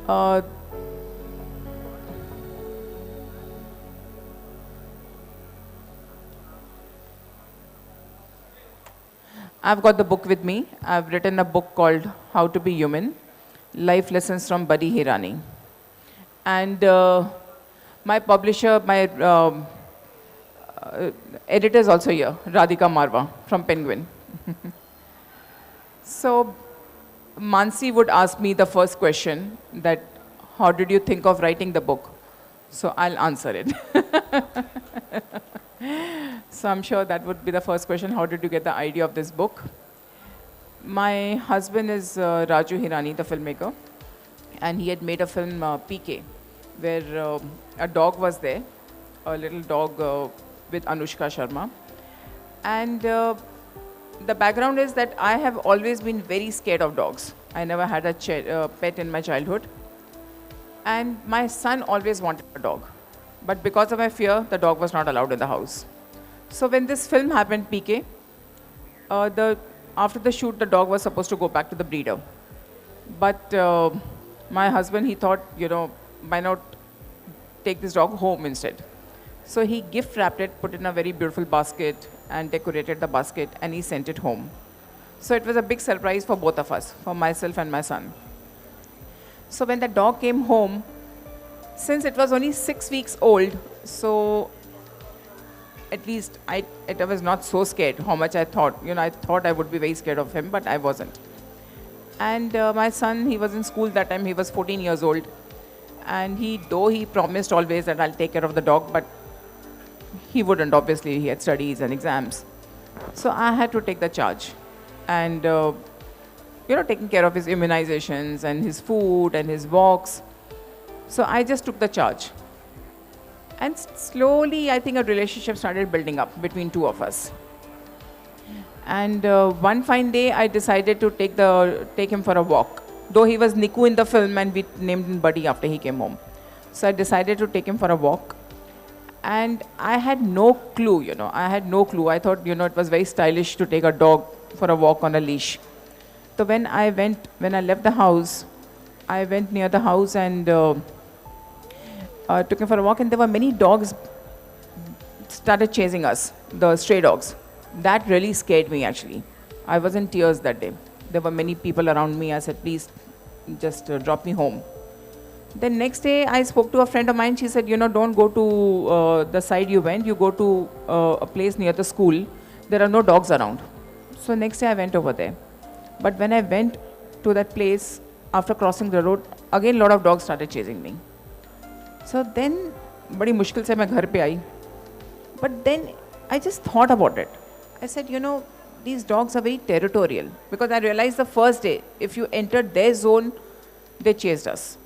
Uh, I've got the book with me. I've written a book called How to Be Human, Life Lessons from Buddy Hirani. And my publisher, my editor is also here, Radhika Marwa from Penguin. So Mansi would ask me the first question that, how did you think of writing the book? So I'll answer it. So I'm sure that would be the first question. How did you get the idea of this book? My husband is Raju Hirani, the filmmaker, and he had made a film, PK, where a dog was there, a little dog with Anushka Sharma. And the background is that I have always been very scared of dogs. I never had a pet in my childhood. And my son always wanted a dog. But because of my fear, the dog was not allowed in the house. So when this film happened, PK, after the shoot, the dog was supposed to go back to the breeder. But my husband, he thought, why not take this dog home instead? So he gift wrapped it, put it in a very beautiful basket, and decorated the basket, and he sent it home. So it was a big surprise for both of us, for myself and my son. So when the dog came home, since it was only 6 weeks old, so at least I was not so scared how much I thought. I thought I would be very scared of him, but I wasn't. And my son, he was in school that time, he was 14 years old. And though he promised always that I'll take care of the dog, but he wouldn't, obviously. He had studies and exams. So I had to take the charge. And, taking care of his immunizations and his food and his walks. So I just took the charge. And slowly, I think a relationship started building up between two of us. And one fine day, I decided to take him for a walk. Though he was Niku in the film, and we named him Buddy after he came home. So I decided to take him for a walk. And I had no clue, I had no clue. I thought, it was very stylish to take a dog for a walk on a leash. So when I left the house, I went near the house and took him for a walk, and there were many dogs started chasing us, the stray dogs. That really scared me, actually. I was in tears that day. There were many people around me. I said, please, just drop me home. Then next day, I spoke to a friend of mine. She said, don't go to the side you went. You go to a place near the school. There are no dogs around. So next day, I went over there. But when I went to that place, after crossing the road, again, a lot of dogs started chasing me. So then, बड़ी मुश्किल से मैं घर पे आई. But then, I just thought about it. I said, these dogs are very territorial. Because I realized the first day, if you entered their zone, they chased us.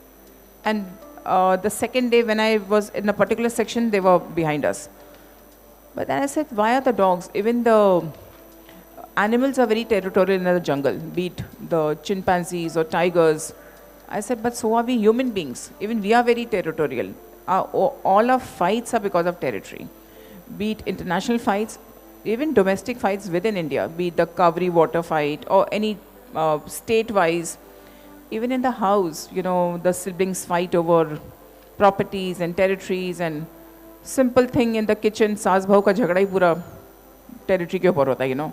And the second day, when I was in a particular section, they were behind us. But then I said, why are the dogs? Even the animals are very territorial in the jungle, be it the chimpanzees or tigers. I said, but so are we human beings. Even we are very territorial. All our fights are because of territory. Be it international fights, even domestic fights within India, be it the Kaveri water fight or any state-wise. Even in the house, the siblings fight over properties and territories, and simple thing in the kitchen, saas bhau ka jhagda hi pura territory ke upar hota,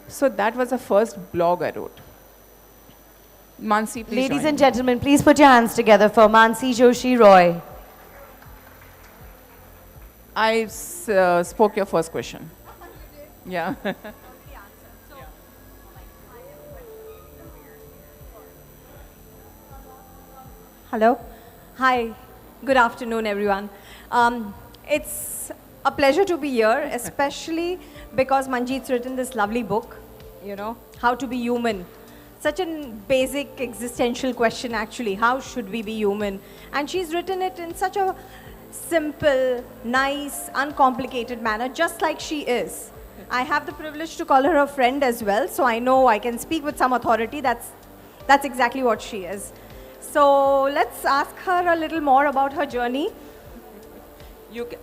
So that was the first blog I wrote. Mansi, please Ladies join. and gentlemen, please put your hands together for Mansi Joshi Roy. I spoke your first question. Yeah. Hello. Hi. Good afternoon, everyone. It's a pleasure to be here, especially because Manjeet's written this lovely book, How to Be Human. Such a basic existential question, actually. How should we be human? And she's written it in such a simple, nice, uncomplicated manner, just like she is. I have the privilege to call her a friend as well, so I know I can speak with some authority. That's exactly what she is. So let's ask her a little more about her journey.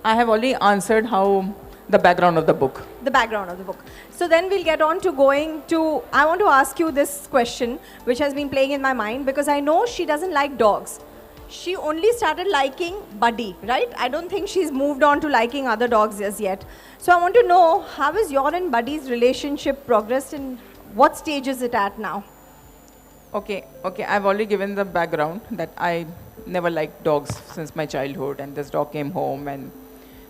I have already answered how The background of the book. The background of the book. So then we'll get on to going to, I want to ask you this question, which has been playing in my mind, because I know she doesn't like dogs. She only started liking Buddy, right? I don't think she's moved on to liking other dogs as yet. So I want to know, how is your and Buddy's relationship progressed and what stage is it at now? Okay, I've already given the background that I never liked dogs since my childhood, and this dog came home and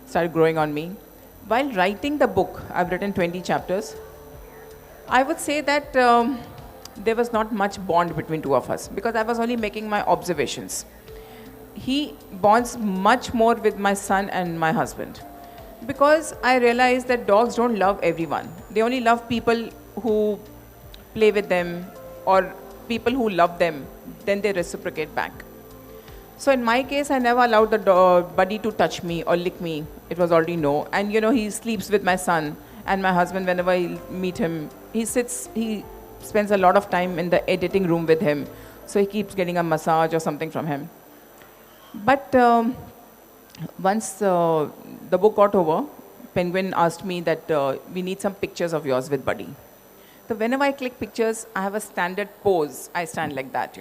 started growing on me. While writing the book, I've written 20 chapters. I would say that there was not much bond between two of us because I was only making my observations. He bonds much more with my son and my husband because I realized that dogs don't love everyone. They only love people who play with them or people who love them, then they reciprocate back. So in my case, I never allowed the Buddy to touch me or lick me. It was already no. And he sleeps with my son and my husband. Whenever I meet him, he spends a lot of time in the editing room with him. So he keeps getting a massage or something from him. But once the book got over, Penguin asked me that we need some pictures of yours with Buddy. So whenever I click pictures, I have a standard pose. I stand like that,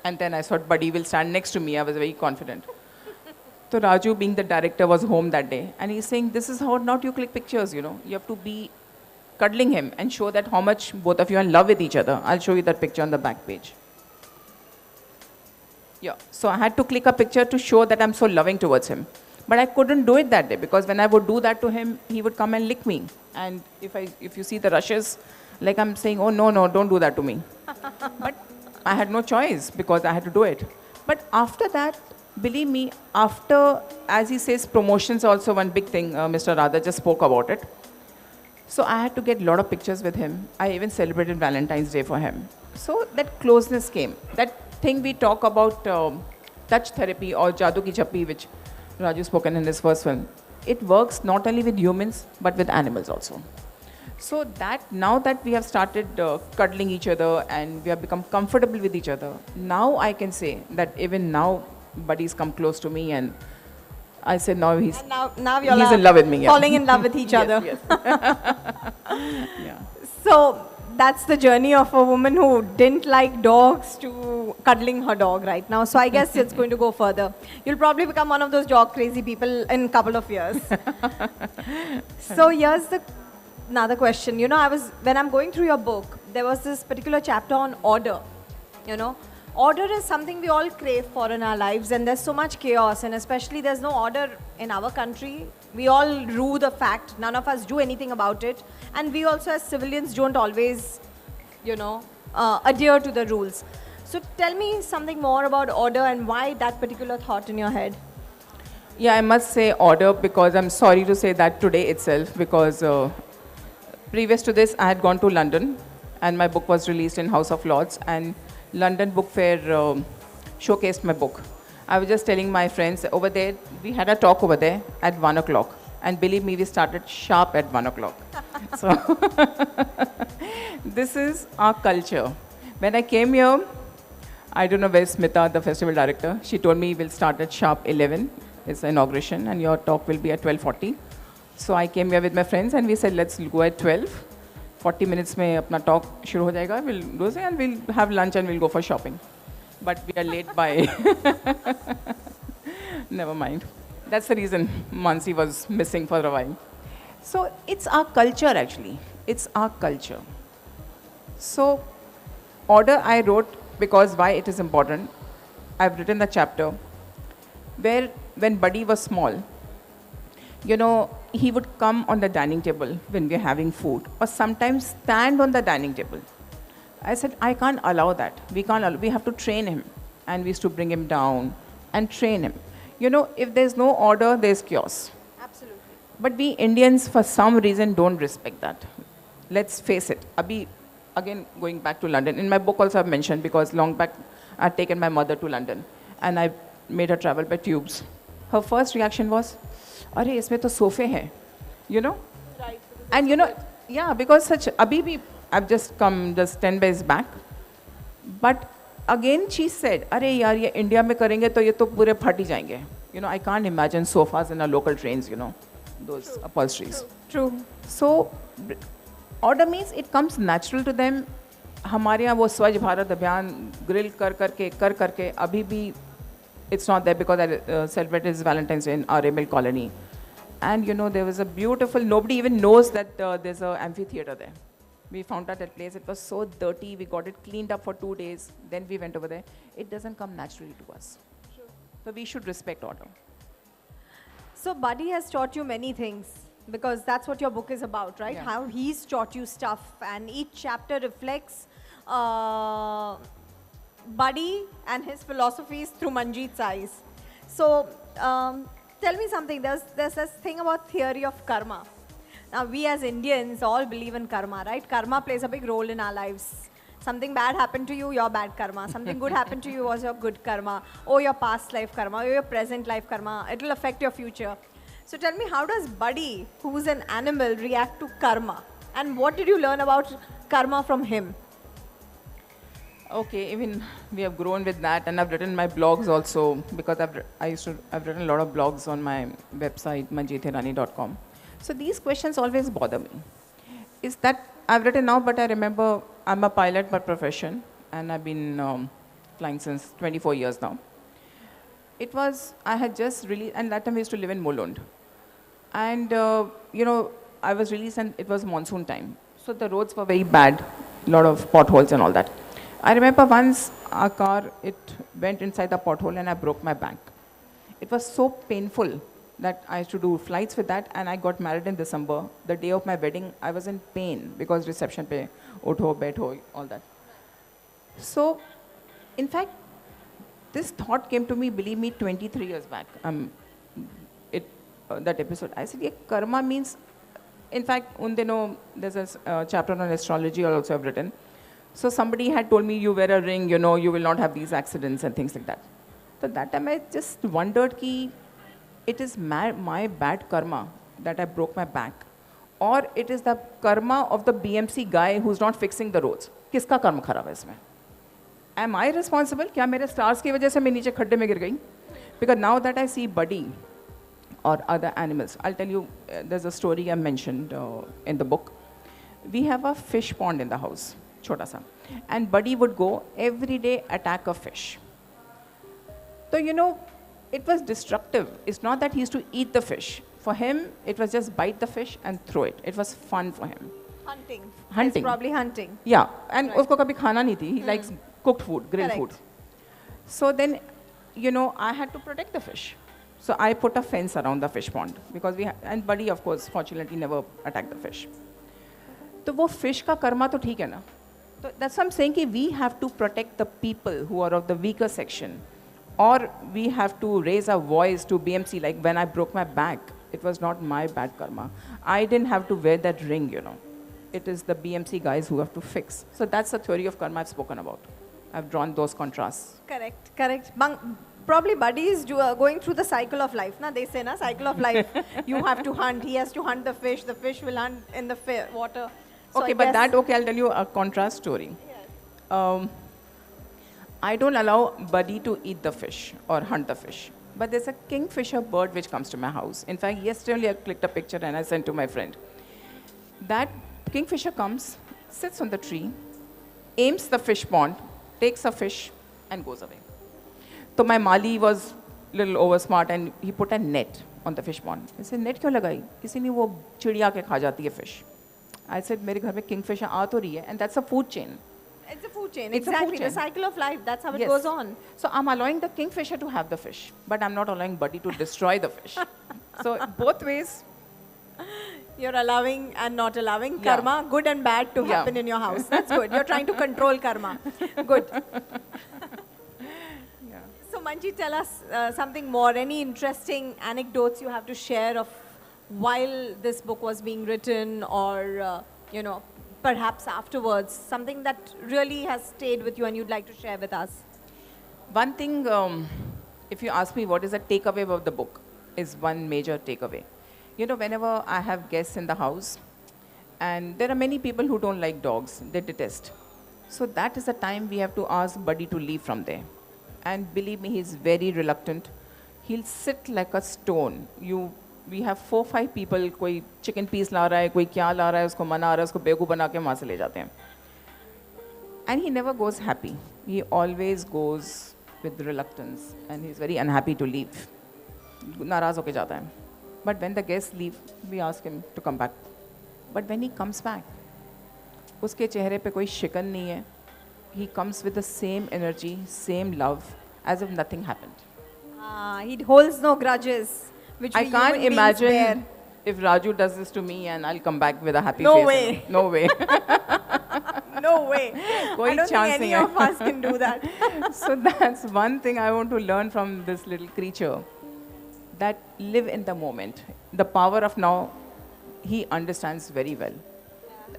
And then I thought Buddy will stand next to me. I was very confident. So Raju, being the director, was home that day. And he's saying, this is how not you click pictures, You have to be cuddling him and show that how much both of you are in love with each other. I'll show you that picture on the back page. Yeah. So I had to click a picture to show that I'm so loving towards him. But I couldn't do it that day because when I would do that to him, he would come and lick me. And if you see the rushes, like I'm saying, oh, no, don't do that to me. But I had no choice because I had to do it. But after that, believe me, as he says, promotions also one big thing. Mr. Radha just spoke about it. So I had to get a lot of pictures with him. I even celebrated Valentine's Day for him. So that closeness came. That thing we talk about touch therapy or Jadoo Ki Chappi, which Raju spoken in his first film, it works not only with humans but with animals also. So that now that we have started cuddling each other and we have become comfortable with each other, now I can say that even now Buddy's come close to me and I said now he's in love with me. Yeah. Falling in love with each other. Yes. Yeah. So that's the journey of a woman who didn't like dogs to cuddling her dog right now. So I guess it's going to go further. You'll probably become one of those dog crazy people in a couple of years. So here's another question. When I'm going through your book, there was this particular chapter on order. Order is something we all crave for in our lives, and there's so much chaos, and especially there's no order in our country. We all rue the fact, none of us do anything about it, and we also as civilians don't always, adhere to the rules. So tell me something more about order and why that particular thought in your head. Yeah, I must say order because I'm sorry to say that today itself because previous to this I had gone to London and my book was released in House of Lords and London Book Fair showcased my book. I was just telling my friends over there, we had a talk over there at 1 o'clock. And believe me, we started sharp at 1 o'clock. So this is our culture. When I came here, I don't know where Smita, the festival director, she told me we'll start at sharp 11. It's the inauguration and your talk will be at 12:40. So I came here with my friends and we said, let's go at 12. 40 minutes में अपना talk शुरू हो जाएगा. We'll do it and we'll have lunch and we'll go for shopping. But we are late by. Never mind. That's the reason Mansi was missing for a while. So it's our culture actually. It's our culture. So order I wrote because why it is important. I've written the chapter where when Buddy was small, he would come on the dining table when we're having food or sometimes stand on the dining table. I said, I can't allow that. We have to train him. And we used to bring him down and train him. If there's no order, there's chaos. Absolutely. But we Indians, for some reason, don't respect that. Let's face it. Again, going back to London. In my book also I've mentioned because long back I had taken my mother to London and I made her travel by tubes. Her first reaction was, अरे इसमें तो सोफे हैं, Right. And yeah, because अभी भी I've just come 10 days back, but again she said, अरे यार ये इंडिया में करेंगे तो ये तो पूरे फट ही जाएंगे. I can't imagine sofas in our local trains. those upholsteries. True. So, order means it comes natural to them. हमारे यहाँ वो स्वच्छ भारत अभियान ग्रिल कर करके अभी भी it's not there because I celebrated Valentine's Day in our Emil colony. And you know, there was a beautiful, nobody even knows that there's an amphitheater there. We found out that place, it was so dirty, we got it cleaned up for 2 days, then we went over there. It doesn't come naturally to us. Sure. So we should respect order. So Buddy has taught you many things because that's what your book is about, right? Yeah. How he's taught you stuff, and each chapter reflects Buddy and his philosophies through Manjeet's eyes. So tell me something. There's this thing about theory of karma. Now we as Indians all believe in karma, right? Karma plays a big role in our lives. Something bad happened to you, your bad karma. Something good happened to you was your good karma. Or your past life karma, or your present life karma. It will affect your future. So tell me, how does Buddy, who's an animal, react to karma? And what did you learn about karma from him? Okay, even we have grown with that, and I've written my blogs also because I've written a lot of blogs on my website manjeethirani.com. So these questions always bother me. Is that I've written now, but I remember I'm a pilot by profession, and I've been flying since 24 years now. I had just released, and that time I used to live in Mulund. And, you know, I was released and it was monsoon time. So the roads were very bad, a lot of potholes and all that. I remember once our car, it went inside the pothole and I broke my back. It was so painful that I used to do flights with that, and I got married in December. The day of my wedding, I was in pain because reception pe, utho, betho, all that. So, in fact, this thought came to me, believe me, 23 years back. That episode, I said, yeah, karma means, in fact, there's a chapter on astrology I also have written. So somebody had told me, you wear a ring, you know, you will not have these accidents and things like that. So that time I just wondered ki it is my bad karma that I broke my back, or it is the karma of the BMC guy who's not fixing the roads. Kiska karma kharab hai isme? Am I responsible? Kya mere stars ki wajah se main niche khadde mein gir gayi? Because now that I see Buddy or other animals, I'll tell you, there's a story I mentioned in the book. We have a fish pond in the house, chota sa, and Buddy would go every day attack a fish. So, you know, it was destructive. It's not that he used to eat the fish. For him, it was just bite the fish and throw it. It was fun for him. Hunting. Hunting. It's probably hunting. Yeah, and Right. usko kabhi khana nahi thi. He likes cooked food, grilled Correct. food. So then, you know, I had to protect the fish. So I put a fence around the fish pond because and Buddy, of course, fortunately never attacked the fish. So वो fish का karma तो ठीक है ना. So that's what I'm saying कि we have to protect the people who are of the weaker section, or we have to raise our voice to BMC. Like when I broke my back, it was not my bad karma. I didn't have to wear that ring, you know. It is the BMC guys who have to fix. So that's the theory of karma I've spoken about. I've drawn those contrasts. Correct, correct. Probably Buddy is going through the cycle of life. Na? They say, na, cycle of life. You have to hunt. He has to hunt the fish will hunt in the water. So Okay, but I'll tell you a contrast story. Yes. I don't allow Buddy to eat the fish or hunt the fish. But there's a kingfisher bird which comes to my house. In fact, yesterday only I clicked a picture and I sent to my friend. That kingfisher comes, sits on the tree, aims the fish pond, takes a fish and goes away. So my Mali was a little over smart and he put a net on the fish pond. I said, net क्यों लगाई? किसी ने वो चिड़िया के खा जाती है fish. I said, मेरे घर में kingfisher आ तो रही है, and that's a food chain. It's a food chain. It's a Exactly. food chain. The cycle of life. That's how it Yes. goes on. So I'm allowing the kingfisher to have the fish, but I'm not allowing Buddy to destroy the fish. So both ways. You're allowing and not allowing Yeah. karma, good and bad, to Yeah. happen in your house. That's good. You're trying to control karma. Good. Yeah. So Manjeet, tell us something more. Any interesting anecdotes you have to share of while this book was being written, or you know, perhaps afterwards, something that really has stayed with you and you'd like to share with us? One thing, if you ask me what is the takeaway of the book, is one major takeaway. You know, whenever I have guests in the house, and there are many people who don't like dogs, they detest. So that is the time we have to ask Buddy to leave from there. And believe me, he's very reluctant. He'll sit like a stone. we have 4-5 people, कोई chicken piece ला रहा है, कोई क्या ला रहा है, उसको मना रहा है, उसको बेवकूफ़ बना के वहाँ से ले जाते हैं. And he never goes happy. He always goes with reluctance, and he's very unhappy to leave. नाराज़ होके जाता है. But when the guests leave, we ask him to come back. But when he comes back, उसके चेहरे पे कोई शिकन नहीं है. He comes with the same energy, same love, as if nothing happened. He holds no grudges, which I we can't human beings imagine bear. if Raju does this to me and I'll come back with a happy No face. way. No way. No way. कोई I don't chance think any नहीं है. of us can do that. So that's one thing I want to learn from this little creature. That live in the moment. The power of now, he understands very well.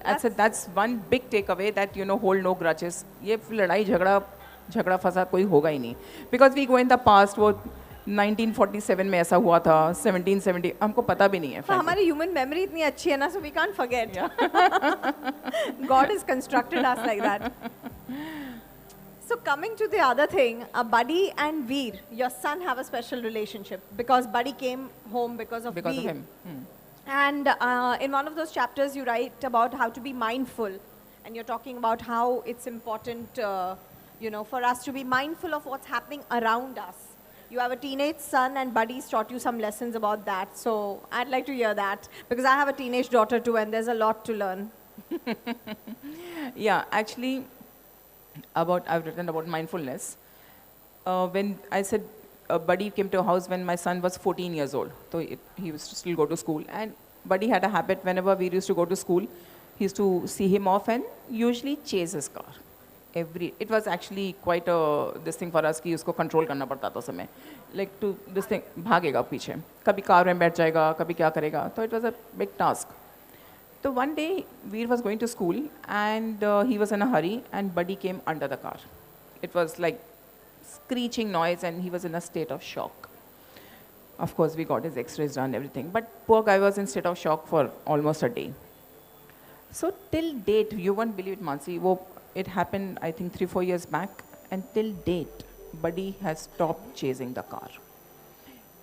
That's one big takeaway, that hold no grudges. ये लड़ाई झगड़ा फसाद कोई होगा ही नहीं. Because we go in the past, वो 1947 में ऐसा हुआ था, 1770, हमको पता भी नहीं है. पर हमारी human memory इतनी अच्छी है ना, so we can't forget. God has constructed us like that. So coming to the other thing, Buddy and Veer, your son, have a special relationship because Buddy came home because of Because of Veer. him. And in one of those chapters, you write about how to be mindful, and you're talking about how it's important, for us to be mindful of what's happening around us. You have a teenage son, and Buddy's taught you some lessons about that. So I'd like to hear that because I have a teenage daughter too, and there's a lot to learn. Yeah, actually, I've written about mindfulness. When I said Buddy came to a house when my son was 14 years old, so he used to still go to school. And Buddy had a habit, whenever we used to go to school, he used to see him off and usually chase his car. It was actually quite this thing for us कि उसको control करना पड़ता था समय. Like to this thing, भागेगा पीछे. कभी car में बैठ जाएगा, कभी क्या करेगा. So it was a big task. So one day, Veer was going to school and he was in a hurry and Buddy came under the car. It was like screeching noise and he was in a state of shock. Of course, we got his x-rays done, everything. But poor guy was in state of shock for almost a day. So till date, you won't believe it, Mansi, it happened, I think, 3-4 years back. And till date, Buddy has stopped chasing the car.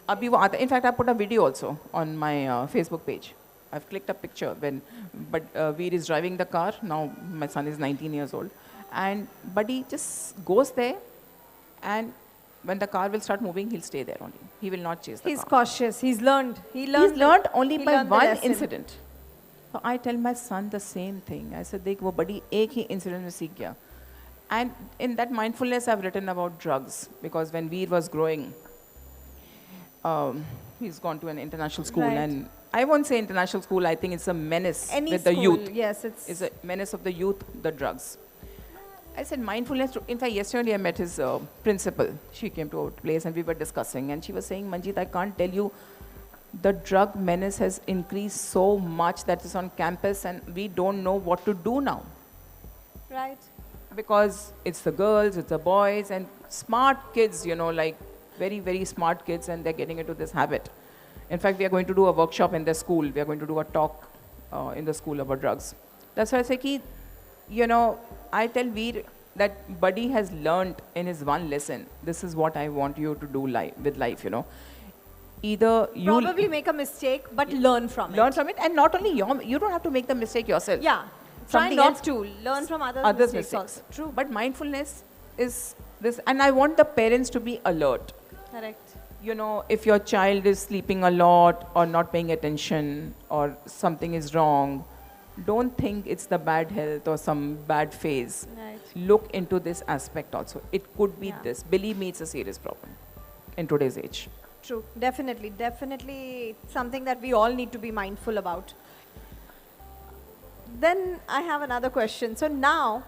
In fact, I put a video also on my Facebook page. I've clicked a picture but Veer is driving the car. Now my son is 19 years old. And Buddy just goes there, and when the car will start moving, he'll stay there only. He will not chase the car. He's cautious. He's learned. He's learned only by learned the one lesson. incident. So I tell my son the same thing. I said, देख वो Buddy एक ही incident में सीख गया. And in that mindfulness, I've written about drugs, because when Veer was growing, he's gone to an international school, Right. and I won't say international school, I think it's a menace Any with school, the youth. yes, It's a menace of the youth, the drugs. I said mindfulness, in fact, yesterday I met his principal. She came to our place and we were discussing, and she was saying, Manjeet, I can't tell you, the drug menace has increased so much that is on campus and we don't know what to do now. Right. Because it's the girls, it's the boys, and smart kids, like very, very smart kids, and they're getting into this habit. In fact, we are going to do a workshop in the school. We are going to do a talk in the school about drugs. That's why I say, ki, I tell Veer that Buddy has learned in his one lesson. This is what I want you to do with life, Either you Probably make a mistake, but learn from it. learn from it, and not only you don't have to make the mistake yourself. Yeah. Try Something not else- to. Learn from others' Others' mistakes mistakes. also. True. But mindfulness is this, and I want the parents to be alert. Correct. If your child is sleeping a lot or not paying attention or something is wrong, don't think it's the bad health or some bad phase. Right. Look into this aspect also. It could be Yeah. this. Believe me, it's a serious problem in today's age. True. Definitely. Definitely something that we all need to be mindful about. Then I have another question. So now,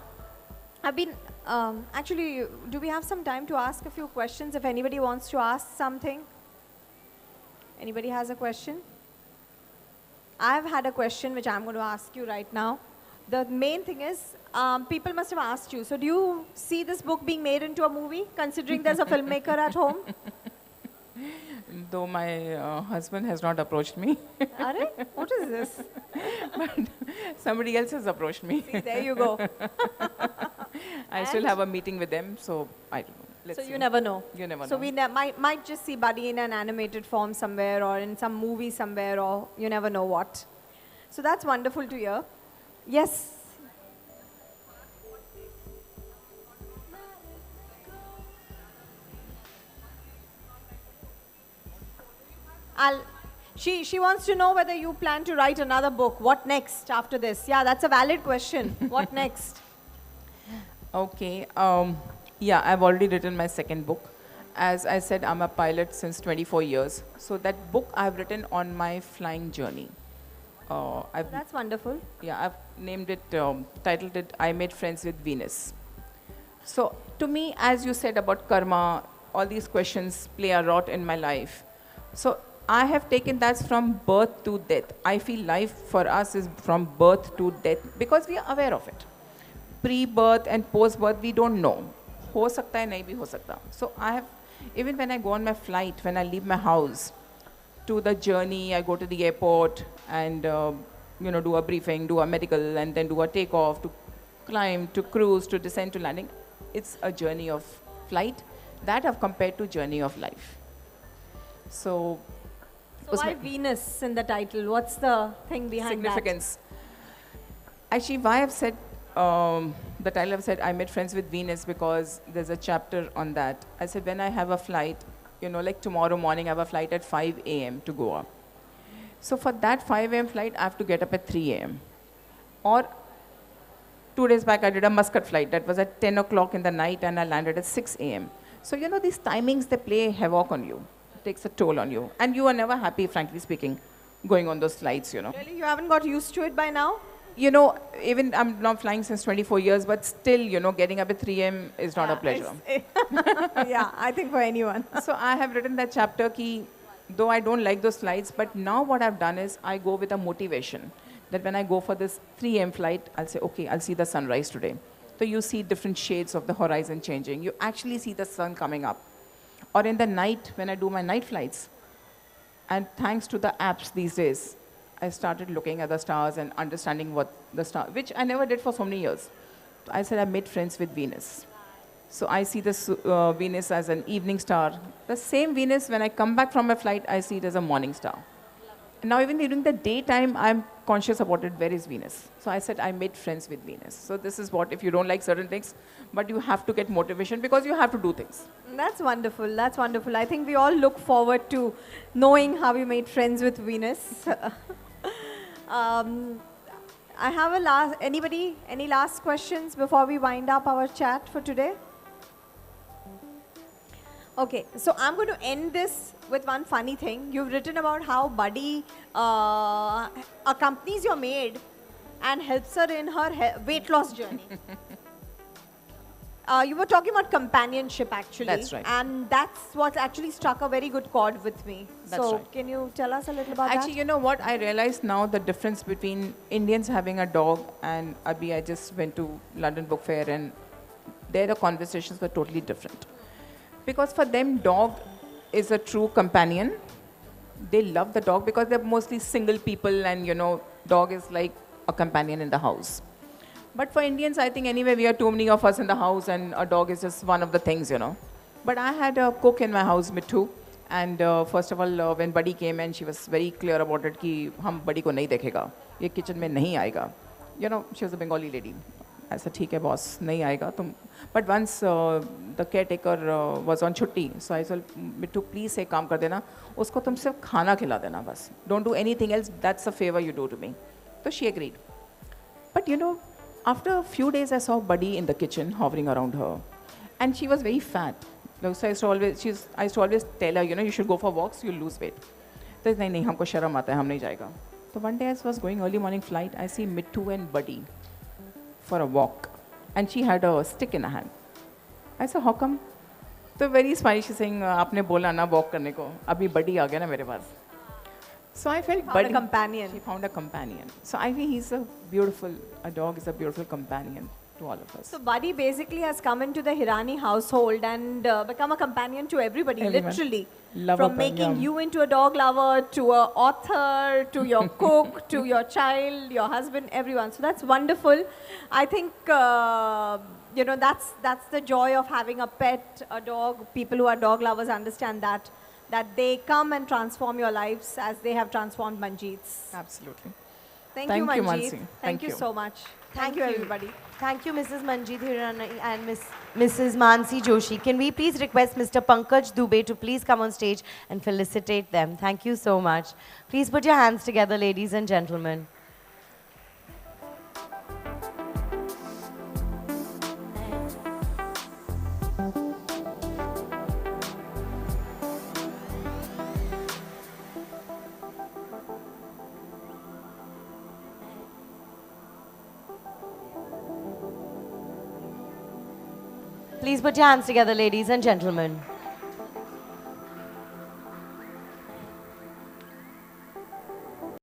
I've been, actually, do we have some time to ask a few questions if anybody wants to ask something? Anybody has a question? I've had a question which I'm going to ask you right now. The main thing is, people must have asked you, so do you see this book being made into a movie, considering there's a filmmaker at home? Though my husband has not approached me, Are what is this? but somebody else has approached me. See, there you go. I still And? have a meeting with them, so I don't know. let's So see. you never know. You never So know. we might just see Buddy in an animated form somewhere or in some movie somewhere or you never know what. So that's wonderful to hear. Yes. I'll, she wants to know whether you plan to write another book. What next after this? Yeah, that's a valid question. What next? Okay. Yeah, I've already written my second book. As I said, I'm a pilot since 24 years. So that book I've written on my flying journey. I've That's wonderful. Yeah, I've named it, titled it, I Made Friends with Venus. So, to me, as you said about karma, all these questions play a lot in my life. So, I have taken that from birth to death. I feel life for us is from birth to death because we are aware of it. Pre-birth and post-birth, we don't know. हो सकता है, नहीं भी हो सकता. So, I have, even when I go on my flight, when I leave my house, to the journey, I go to the airport and do a briefing, do a medical, and then do a takeoff, to climb, to cruise, to descend, to landing. It's a journey of flight that I've compared to journey of life. So, So why Venus in the title? What's the thing behind significance. Actually, why I've said the title, I've said I made friends with Venus because there's a chapter on that. I said when I have a flight, like tomorrow morning, I have a flight at 5 a.m. to Goa. So for that 5 a.m. flight, I have to get up at 3 a.m. Or 2 days back, I did a Muscat flight that was at 10 o'clock in the night and I landed at 6 a.m. So, these timings, they play havoc on you. It takes a toll on you. And you are never happy, frankly speaking, going on those flights, that? Really? You haven't got used to it by now? Even I'm not flying since 24 years, but still, getting up at 3 a.m. is not a pleasure. Yeah, I think for anyone. So I have written that chapter ki, though I don't like those flights, but now what I've done is I go with a motivation that when I go for this 3 a.m. flight, I'll say, okay, I'll see the sunrise today. So you see different shades of the horizon changing. You actually see the sun coming up. Or in the night, when I do my night flights, and thanks to the apps these days, I started looking at the stars and understanding what the star, which I never did for so many years. I said I made friends with Venus. So I see this Venus as an evening star. The same Venus, when I come back from my flight, I see it as a morning star. And now even during the daytime, I'm conscious about it, where is Venus? So I said I made friends with Venus. So this is what, if you don't like certain things, but you have to get motivation because you have to do things. That's wonderful. That's wonderful. I think we all look forward to knowing how you made friends with Venus. I have any last questions before we wind up our chat for today? Okay, so I'm going to end this with one funny thing. You've written about how Buddy accompanies your maid and helps her in her weight loss journey. You were talking about companionship actually. That's right. And that's what actually struck a very good chord with me. That's so right. Can you tell us a little about Actually, that? you know what? I realized now the difference between Indians having a dog and Abhi. I just went to London Book Fair and there the conversations were totally different. Because for them, dog is a true companion. They love the dog because they're mostly single people and, dog is like a companion in the house. But for Indians, I think anyway, we are too many of us in the house and a dog is just one of the things, But I had a cook in my house, Mithu. And first of all, when Buddy came in, she was very clear about it कि हम Buddy को नहीं देखेगा, ये kitchen में नहीं आएगा. She was a Bengali lady. I said, ठीक है boss, नहीं आएगा तुम. But once the caretaker was on छुट्टी, so I said, Mithu, please एक काम कर देना, उसको तुम सिर्फ खाना खिला देना बस. Don't do anything else. That's a favor you do to me. So she agreed. But after a few days, I saw Buddy in the kitchen hovering around her, and she was very fat. So I used to always tell her, you should go for walks, you'll lose weight. So नहीं नहीं हमको शर्म आता है, हम नहीं जाएगा. So one day I was going early morning flight, I see Mithu and Buddy for a walk, and she had a stick in her hand. I said, how come? So very smiley, she's saying, आपने बोला ना walk करने को, अभी Buddy आ गया ना मेरे पास. So I felt Found a companion. She found a companion. So I think a dog is a beautiful companion to all of us. So Buddy basically has come into the Hirani household and become a companion to everybody, Everyone. literally. Lover From making you into a dog lover, to a author, to your cook, to your child, your husband, everyone. So that's wonderful. I think, you know, that's the joy of having a pet, a dog. People who are dog lovers understand that they come and transform your lives as they have transformed Manjeet's. Absolutely. Thank you, Manjeet. Mansi. Thank you so much. Thank you, everybody. Thank you, Mrs. Manjeet Hirani and Mrs. Mansi Joshi. Can we please request Mr. Pankaj Dubey to please come on stage and felicitate them? Thank you so much. Please put your hands together, ladies and gentlemen. Please put your hands together, ladies and gentlemen.